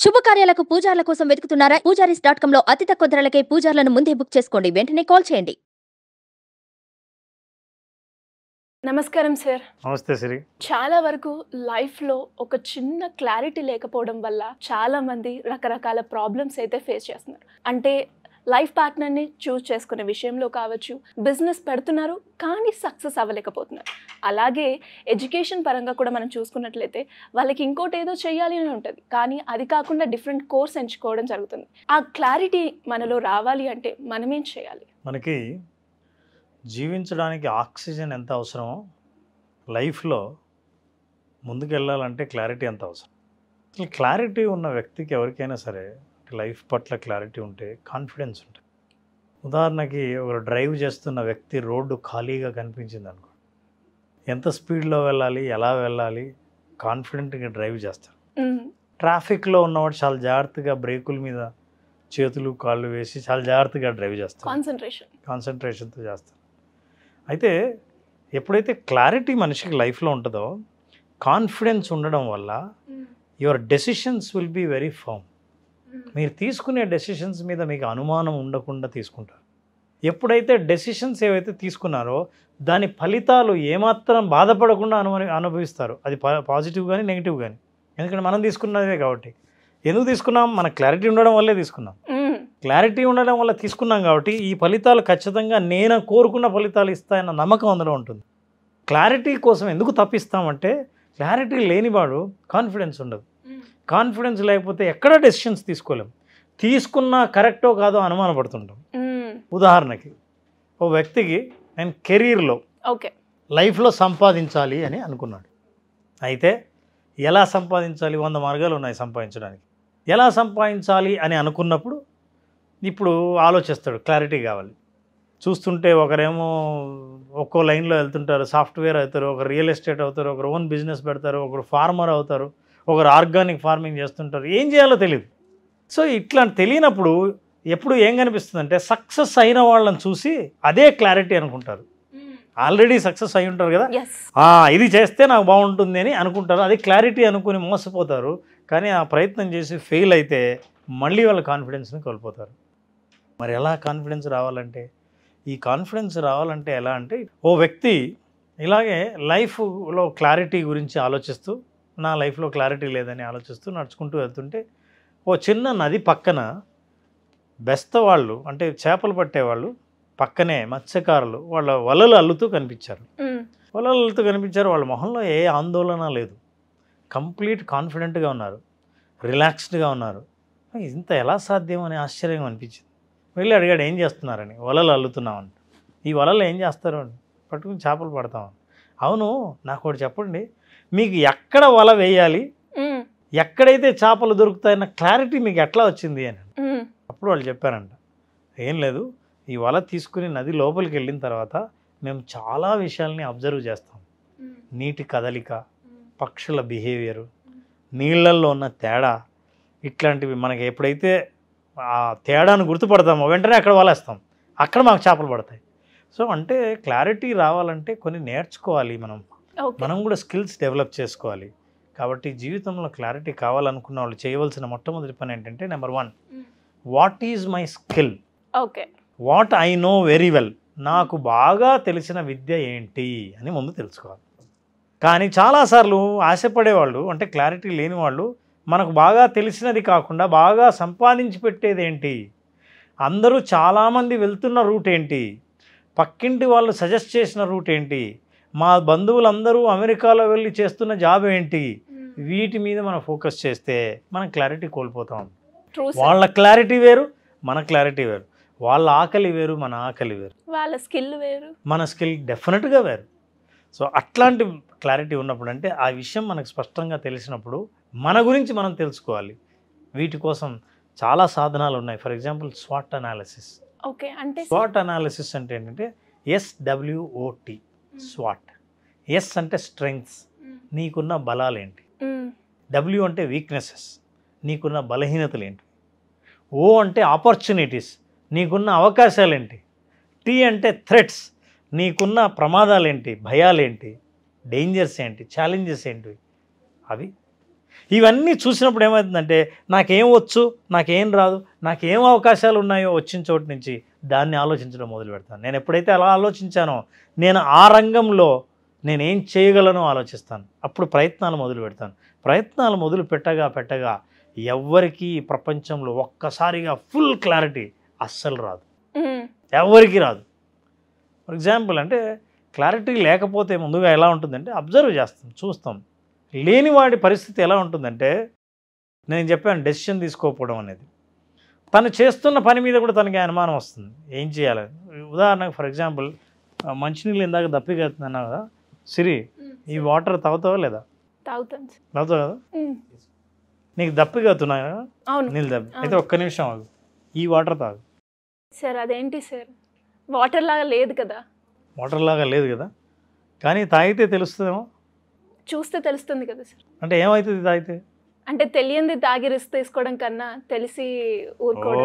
శుభకార్యాలకు పూజార్ల కోసం వెతుకుతున్నారా? పూజారీస్.com లో అతి తక్కువ ధరలకే పూజార్లను ముందే బుక్ చేసుకోండి. వెంటనే కాల్ చేయండి. నమస్కారం సార్. నమస్తే సిరి. చాలా వరకు లైఫ్లో ఒక చిన్న క్లారిటీ లేకపోవడం వల్ల చాలా మంది రకరకాల ప్రాబ్లమ్స్ అయితే ఫేస్ చేస్తున్నారు. అంటే లైఫ్ పార్ట్నర్ని చూస్ చేసుకునే విషయంలో కావచ్చు, బిజినెస్ పెడుతున్నారు కానీ సక్సెస్ అవ్వలేకపోతున్నారు. అలాగే ఎడ్యుకేషన్ పరంగా కూడా మనం చూసుకున్నట్లయితే వాళ్ళకి ఇంకోటి ఏదో చేయాలి అని ఉంటుంది, కానీ అది కాకుండా డిఫరెంట్ కోర్స్ ఎంచుకోవడం జరుగుతుంది. ఆ క్లారిటీ మనలో రావాలి అంటే మనం ఏం చేయాలి? మనకి జీవించడానికి ఆక్సిజన్ ఎంత అవసరమో లైఫ్లో ముందుకెళ్ళాలంటే క్లారిటీ ఎంత అవసరం. అసలు క్లారిటీ ఉన్న వ్యక్తికి ఎవరికైనా సరే లైఫ్ పట్ల క్లారిటీ ఉంటే కాన్ఫిడెన్స్ ఉంటుంది. ఉదాహరణకి ఒక డ్రైవ్ చేస్తున్న వ్యక్తి రోడ్డు ఖాళీగా కనిపించింది అనుకో, ఎంత స్పీడ్లో వెళ్ళాలి, ఎలా వెళ్ళాలి, కాన్ఫిడెంట్గా డ్రైవ్ చేస్తారు. ట్రాఫిక్లో ఉన్నవాడు చాలా జాగ్రత్తగా బ్రేకుల మీద చేతులు కాళ్ళు వేసి చాలా జాగ్రత్తగా డ్రైవ్ చేస్తారు, కాన్సన్ట్రేషన్తో చేస్తారు. అయితే ఎప్పుడైతే క్లారిటీ మనిషికి లైఫ్లో ఉంటుందో, కాన్ఫిడెన్స్ ఉండడం వల్ల your decisions will be very firm. మీరు తీసుకునే డెసిషన్స్ మీద మీకు అనుమానం ఉండకుండా తీసుకుంటారు. ఎప్పుడైతే డెసిషన్స్ ఏవైతే తీసుకున్నారో దాని ఫలితాలు ఏమాత్రం బాధపడకుండా అనుభవిస్తారు. అది పాజిటివ్ కానీ నెగిటివ్ కానీ, ఎందుకంటే మనం తీసుకున్నదే కాబట్టి. ఎందుకు తీసుకున్నాం? మన క్లారిటీ ఉండడం వల్లే తీసుకున్నాం. క్లారిటీ ఉండడం వల్ల తీసుకున్నాం కాబట్టి ఈ ఫలితాలు ఖచ్చితంగా నేను కోరుకున్న ఫలితాలు ఇస్తాయన్న నమ్మకం అందులో ఉంటుంది. క్లారిటీ కోసం ఎందుకు తప్పిస్తామంటే, క్లారిటీ లేనివాడు కాన్ఫిడెన్స్ ఉండదు. కాన్ఫిడెన్స్ లేకపోతే ఎక్కడ డెసిషన్స్ తీసుకోలేం. తీసుకున్నా కరెక్టో కాదో అనుమానపడుతుంటాం. ఉదాహరణకి ఓ వ్యక్తికి నేను కెరీర్లో లైఫ్లో సంపాదించాలి అని అనుకున్నాడు. అయితే ఎలా సంపాదించాలి? 100 మార్గాలు ఉన్నాయి సంపాదించడానికి. ఎలా సంపాదించాలి అని అనుకున్నప్పుడు ఇప్పుడు ఆలోచిస్తాడు, క్లారిటీ కావాలి. చూస్తుంటే ఒకరేమో ఒక్కో లైన్లో వెళ్తుంటారు, సాఫ్ట్వేర్ అవుతారు, ఒకరు రియల్ ఎస్టేట్ అవుతారు, ఒకరు ఓన్ బిజినెస్ పెడతారు, ఒకరు ఫార్మర్ అవుతారు, ఒకరు ఆర్గానిక్ ఫార్మింగ్ చేస్తుంటారు. ఏం చేయాలో తెలియదు. సో ఇట్లా తెలియనప్పుడు ఎప్పుడు ఏం కనిపిస్తుంది అంటే, సక్సెస్ అయిన వాళ్ళని చూసి అదే క్లారిటీ అనుకుంటారు. ఆల్రెడీ సక్సెస్ అయి ఉంటారు కదా, ఇది చేస్తే నాకు బాగుంటుంది అని అనుకుంటారు. అది క్లారిటీ అనుకుని మోసపోతారు. కానీ ఆ ప్రయత్నం చేసి ఫెయిల్ అయితే మళ్ళీ వాళ్ళ కాన్ఫిడెన్స్ని కోల్పోతారు. మరి ఎలా కాన్ఫిడెన్స్ రావాలంటే, ఈ కాన్ఫిడెన్స్ రావాలంటే ఎలా అంటే, ఓ వ్యక్తి ఇలాగే లైఫ్లో క్లారిటీ గురించి ఆలోచిస్తూ, నా లైఫ్లో క్లారిటీ లేదని ఆలోచిస్తూ నడుచుకుంటూ వెళ్తుంటే ఓ చిన్న నది పక్కన బెస్తవాళ్ళు, అంటే చేపలు పట్టేవాళ్ళు పక్కనే మత్స్యకారులు వాళ్ళ వలలు అల్లుతూ కనిపించారు. వలలు అల్లుతూ కనిపించారు. వాళ్ళ మొహంలో ఏ ఆందోళన లేదు, కంప్లీట్ కాన్ఫిడెంట్గా ఉన్నారు, రిలాక్స్డ్గా ఉన్నారు. ఇంత ఎలా సాధ్యం అని ఆశ్చర్యంగా అనిపించింది. వెళ్ళి అడిగాడు, ఏం చేస్తున్నారని. వలలు అల్లుతున్నామని. ఈ వలలు ఏం చేస్తారు అని. పట్టుకుని చేపలు పడతామని. అవును, నాకు ఒకటి చెప్పండి, మీకు ఎక్కడ వల వేయాలి, ఎక్కడైతే చేపలు దొరుకుతాయన్న క్లారిటీ మీకు ఎట్లా వచ్చింది అని. అప్పుడు వాళ్ళు చెప్పారంట, ఏం లేదు, ఈ వల తీసుకుని నది లోపలికి వెళ్ళిన తర్వాత మేము చాలా విషయాల్ని అబ్జర్వ్ చేస్తాం. నీటి కదలిక, పక్షుల బిహేవియరు, నీళ్ళల్లో ఉన్న తేడా, ఇట్లాంటివి మనకి ఎప్పుడైతే ఆ తేడాను గుర్తుపడతామో వెంటనే అక్కడ వలేస్తాం, అక్కడ మాకు చేపలు పడతాయి. సో అంటే క్లారిటీ రావాలంటే కొన్ని నేర్చుకోవాలి, మనం కూడా స్కిల్స్ డెవలప్ చేసుకోవాలి. కాబట్టి జీవితంలో క్లారిటీ కావాలనుకున్న వాళ్ళు చేయవలసిన మొట్టమొదటి పని ఏంటంటే, number 1, what is my skill, what I know very well, నాకు బాగా తెలిసిన విద్య ఏంటి అని ముందు తెలుసుకోవాలి. కానీ చాలాసార్లు ఆశపడేవాళ్ళు, అంటే క్లారిటీ లేని వాళ్ళు, మనకు బాగా తెలిసినది కాకుండా బాగా సంపాదించి పెట్టేది ఏంటి, అందరూ చాలామంది వెళ్తున్న రూట్ ఏంటి, పక్కింటి వాళ్ళు సజెస్ట్ చేసిన రూట్ ఏంటి, మా బంధువులందరూ అమెరికాలో వెళ్ళి చేస్తున్న జాబ్ ఏంటి, వీటి మీద మనం ఫోకస్ చేస్తే మనం క్లారిటీ కోల్పోతాం. వాళ్ళ క్లారిటీ వేరు, మన క్లారిటీ వేరు. వాళ్ళ ఆకలి వేరు, మన ఆకలి వేరు. వాళ్ళ స్కిల్ వేరు, మన స్కిల్ డెఫినెట్గా వేరు. సో అట్లాంటి క్లారిటీ ఉన్నప్పుడు, అంటే ఆ విషయం మనకు స్పష్టంగా తెలిసినప్పుడు మన గురించి మనం తెలుసుకోవాలి. వీటి కోసం చాలా సాధనాలు ఉన్నాయి. For example swat analysis. అంటే స్వాట్ అనాలిసిస్ అంటే ఏంటంటే SWOT, స్వాట్. ఎస్ అంటే స్ట్రెంగ్త్స్, నీకున్న బలాలు ఏంటి. W అంటే వీక్నెసెస్, నీకున్న బలహీనతలు ఏంటి. O అంటే ఆపర్చునిటీస్, నీకున్న అవకాశాలు ఏంటి. T అంటే థ్రెట్స్, నీకున్న ప్రమాదాలు ఏంటి, భయాలేంటి, డేంజర్స్ ఏంటి, ఛాలెంజెస్ ఏంటి. అవి ఇవన్నీ చూసినప్పుడు ఏమవుతుందంటే నాకేం వచ్చు, నాకేం రాదు, నాకేం అవకాశాలు ఉన్నాయో వచ్చిన చోటు నుంచి దాన్ని ఆలోచించడం మొదలు పెడతాను. నేను ఎప్పుడైతే అలా ఆలోచించానో నేను ఆ రంగంలో నేనేం చేయగలనో ఆలోచిస్తాను. అప్పుడు ప్రయత్నాలు మొదలు పెడతాను. ప్రయత్నాలు మొదలు పెట్టగా ఎవ్వరికీ ఈ ప్రపంచంలో ఒక్కసారిగా ఫుల్ క్లారిటీ అస్సలు రాదు, ఎవరికి రాదు. ఫర్ ఎగ్జాంపుల్ అంటే క్లారిటీ లేకపోతే ముందుగా ఎలా ఉంటుందంటే అబ్జర్వ్ చేస్తాం, చూస్తాం. లేని వాడి పరిస్థితి ఎలా ఉంటుందంటే నేను చెప్పాను డెసిషన్ తీసుకోకపోవడం అనేది. తను చేస్తున్న పని మీద కూడా తనకి అనుమానం వస్తుంది ఏం చేయాలని. ఉదాహరణకు ఫర్ ఎగ్జాంపుల్ మంచినీళ్ళు ఇందాక దప్పికెళ్తున్నాను కదా, సిరి ఈ వాటర్ తాగుతావా లేదా? తాగుతాను. తాగుతావు కదా, నీకు దప్పికెళ్తున్నా కదా అవును. నీళ్ళు దప్పి అయితే ఒక్క నిమిషం ఆగు, ఈ వాటర్ తాగు. సార్ అదేంటి సార్, వాటర్ లాగా లేదు కదా? వాటర్ లాగా లేదు కదా, కానీ తాగితే తెలుస్తుందేమో. చూస్తే తెలుస్తుంది కదా సార్. అంటే ఏమవుతుంది తాగితే? అంటే తెలియంది తాగి రిస్క్ తీసుకోవడం కన్నా తెలిసి ఊరుకోవడం.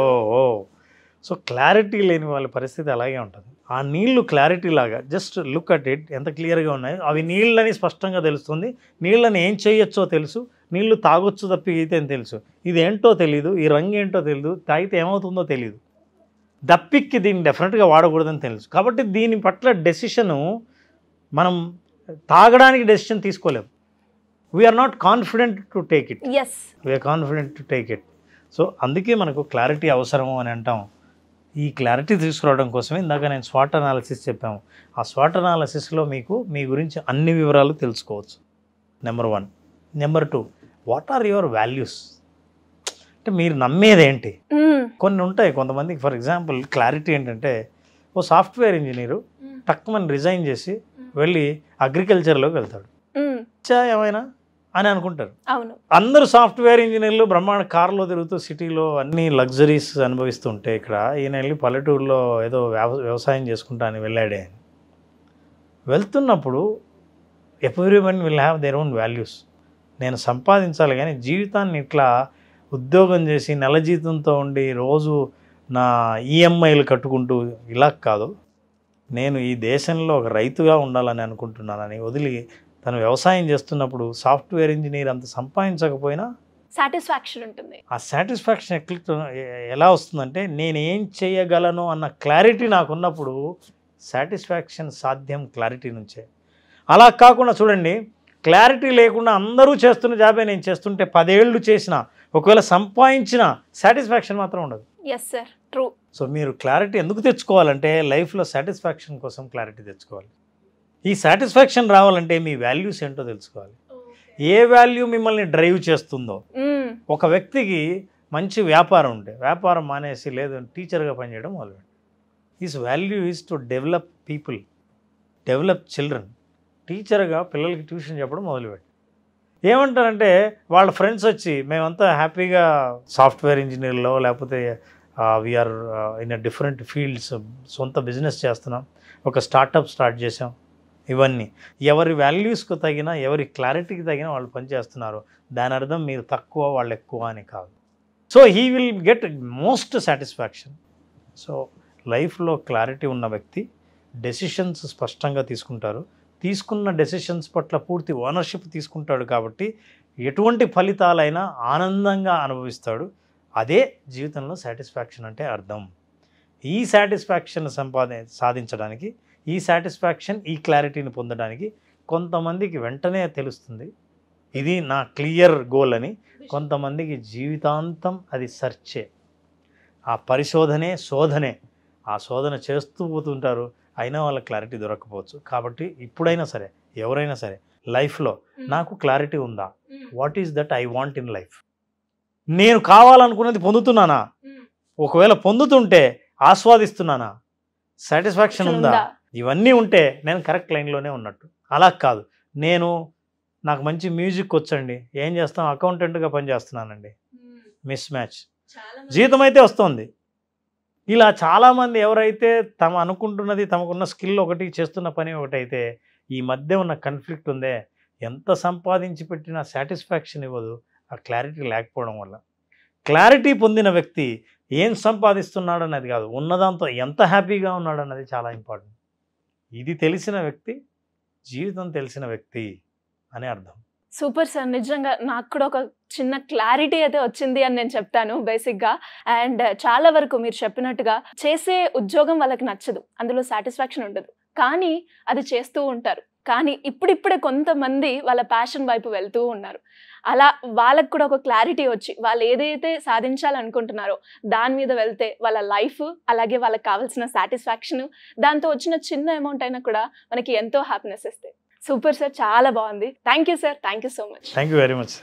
సో క్లారిటీ లేని వాళ్ళ పరిస్థితి అలాగే ఉంటుంది. ఆ నీళ్లు క్లారిటీ లాగా జస్ట్ లుక్ అట్ ఇట్, ఎంత క్లియర్గా ఉన్నాయో అవి నీళ్ళని స్పష్టంగా తెలుస్తుంది. నీళ్ళని ఏం చేయొచ్చో తెలుసు, నీళ్లు తాగొచ్చు తప్పితే అని తెలుసు. ఇది ఏంటో తెలీదు, ఈ రంగు ఏంటో తెలియదు, తాగితే ఏమవుతుందో తెలియదు. దప్పిక్కి దీన్ని డెఫినెట్గా వాడకూడదని తెలుసు. కాబట్టి దీని పట్ల డెసిషను మనం తాగడానికి డెసిషన్ తీసుకోలేము. We're not confident to take it, we're confident to take it. So అందుకే మనకు క్లారిటీ అవసరము అని అంటాం. ఈ క్లారిటీ తీసుకురావడం కోసమే ఇందాక నేను స్వాట్ అనాలిసిస్ చెప్పాము. ఆ స్వాట్ అనాలిసిస్లో మీకు మీ గురించి అన్ని వివరాలు తెలుసుకోవచ్చు. Number 1. Number 2, what are your values? అంటే మీరు నమ్మేదేంటి? కొన్ని ఉంటాయి కొంతమందికి. ఫర్ ఎగ్జాంపుల్ క్లారిటీ ఏంటంటే ఓ సాఫ్ట్వేర్ ఇంజనీరు టక్కుమని రిజైన్ చేసి వెళ్ళి అగ్రికల్చర్లోకి వెళ్తాడు, ఏమైనా అని అనుకుంటారు. అవును, అందరూ సాఫ్ట్వేర్ ఇంజనీర్లు బ్రహ్మాండ కార్లో తిరుగుతూ సిటీలో అన్ని లగ్జరీస్ అనుభవిస్తుంటే ఇక్కడ ఈయన వెళ్ళి పల్లెటూరులో ఏదో వ్యవసాయం చేసుకుంటా అని వెళ్ళాడే. వెళ్తున్నప్పుడు everyone will have their own values. నేను సంపాదించాలి కానీ జీవితాన్ని ఇట్లా ఉద్యోగం చేసి నెల జీతంతో ఉండి రోజు నా ఈఎంఐలు కట్టుకుంటూ ఇలా కాదు, నేను ఈ దేశంలో ఒక రైతుగా ఉండాలని అనుకుంటున్నానని వదిలి తను వ్యవసాయం చేస్తున్నప్పుడు సాఫ్ట్వేర్ ఇంజనీర్ అంత సంపాదించకపోయినా సాటిస్ఫాక్షన్ ఉంటుంది. ఆ సాటిస్ఫాక్షన్ ఎలా వస్తుందంటే నేను ఏం చేయగలను అన్న క్లారిటీ నాకున్నప్పుడు సాటిస్ఫాక్షన్ సాధ్యం క్లారిటీ నుంచే. అలా కాకుండా చూడండి, క్లారిటీ లేకుండా అందరూ చేస్తున్న జాబే నేను చేస్తుంటే 10 ఏళ్ళు చేసిన ఒకవేళ సంపాదించిన సాటిస్ఫాక్షన్ మాత్రం ఉండదు. Yes sir, true. సో మీరు క్లారిటీ ఎందుకు తెచ్చుకోవాలంటే లైఫ్లో సాటిస్ఫాక్షన్ కోసం క్లారిటీ తెచ్చుకోవాలి. ఈ సాటిస్ఫాక్షన్ రావాలంటే మీ వాల్యూస్ ఏంటో తెలుసుకోవాలి. ఏ వాల్యూ మిమ్మల్ని డ్రైవ్ చేస్తుందో. ఒక వ్యక్తికి మంచి వ్యాపారం ఉంటే వ్యాపారం మానేసి లేదు టీచర్గా పనిచేయడం మొదలుపెట్టి. His value is to develop people, develop children. టీచర్గా పిల్లలకి ట్యూషన్ చెప్పడం మొదలుపెట్టి ఏమంటారంటే వాళ్ళ ఫ్రెండ్స్ వచ్చి మేమంతా హ్యాపీగా సాఫ్ట్వేర్ ఇంజనీర్లో లేకపోతే వీఆర్ ఇన్ డిఫరెంట్ ఫీల్డ్స్, సొంత బిజినెస్ చేస్తున్నాం, ఒక స్టార్టప్ స్టార్ట్ చేసాం. ఇవన్నీ ఎవరి వాల్యూస్కు తగిన ఎవరి క్లారిటీకి తగిన వాళ్ళు పనిచేస్తున్నారు. దాని అర్థం మీరు తక్కువ వాళ్ళు ఎక్కువ అని కాదు. So he will get most satisfaction. So లైఫ్లో క్లారిటీ ఉన్న వ్యక్తి డెసిషన్స్ స్పష్టంగా తీసుకుంటారు. తీసుకున్న డెసిషన్స్ పట్ల పూర్తి ఓనర్షిప్ తీసుకుంటాడు కాబట్టి ఎటువంటి ఫలితాలైనా ఆనందంగా అనుభవిస్తాడు. అదే జీవితంలో సాటిస్ఫాక్షన్ అంటే అర్థం. ఈ సాటిస్ఫాక్షన్ సాధించడానికి, ఈ సాటిస్ఫాక్షన్ ఈ క్లారిటీని పొందడానికి కొంతమందికి వెంటనే తెలుస్తుంది ఇది నా క్లియర్ గోల్ అని, కొంతమందికి జీవితాంతం అది సర్చే, ఆ పరిశోధనే శోధనే, ఆ శోధన చేస్తూ పోతుంటారు. అయినా వాళ్ళ క్లారిటీ దొరకకపోవచ్చు. కాబట్టి ఇప్పుడైనా సరే ఎవరైనా సరే లైఫ్లో నాకు క్లారిటీ ఉందా, what is that I want in life, నేను కావాలనుకున్నది పొందుతున్నానా, ఒకవేళ పొందుతుంటే ఆస్వాదిస్తున్నానా, సాటిస్ఫాక్షన్ ఉందా, ఇవన్నీ ఉంటే నేను కరెక్ట్ లైన్లోనే ఉన్నట్టు. అలా కాదు నాకు మంచి మ్యూజిక్ వచ్చండి, ఏం చేస్తాం అకౌంటెంట్గా పనిచేస్తున్నానండి, మిస్ మ్యాచ్, జీతం అయితే వస్తుంది. ఇలా చాలామంది ఎవరైతే తమ అనుకుంటున్నది తమకున్న స్కిల్ ఒకటి చేస్తున్న పని ఒకటైతే ఈ మధ్య ఉన్న కాన్ఫ్లిక్ట్ ఉందే, ఎంత సంపాదించి పెట్టినా సాటిస్ఫాక్షన్ ఇవ్వదు ఆ క్లారిటీ లేకపోవడం వల్ల. క్లారిటీ పొందిన వ్యక్తి ఏం సంపాదిస్తున్నాడు అన్నది కాదు, ఉన్నదాంతో ఎంత హ్యాపీగా ఉన్నాడు అన్నది చాలా ఇంపార్టెంట్. ఇది తెలిసిన వ్యక్తి జీవితం తెలిసిన వ్యక్తి అని అర్థం. సూపర్ సార్, నిజంగా నాకు కూడా ఒక చిన్న క్లారిటీ అయితే వచ్చింది అని నేను చెప్తాను బేసిక్గా. అండ్ చాలా వరకు మీరు చెప్పినట్టుగా చేసే ఉద్యోగం వాళ్ళకి నచ్చదు, అందులో సాటిస్ఫాక్షన్ ఉండదు, కానీ అది చేస్తూ ఉంటారు. కానీ ఇప్పుడిప్పుడే కొంతమంది వాళ్ళ ప్యాషన్ వైపు వెళ్తూ ఉన్నారు. అలా వాళ్ళకు కూడా ఒక క్లారిటీ వచ్చి వాళ్ళు ఏదైతే సాధించాలనుకుంటున్నారో దాని మీద వెళ్తే వాళ్ళ లైఫ్, అలాగే వాళ్ళకి కావాల్సిన సాటిస్ఫాక్షన్, దాంతో వచ్చిన చిన్న అమౌంట్ అయినా కూడా మనకి ఎంతో హ్యాపీనెస్ ఇస్తాయి. సూపర్ సార్, చాలా బాగుంది. Thank you sir, thank you so much. Thank you very much.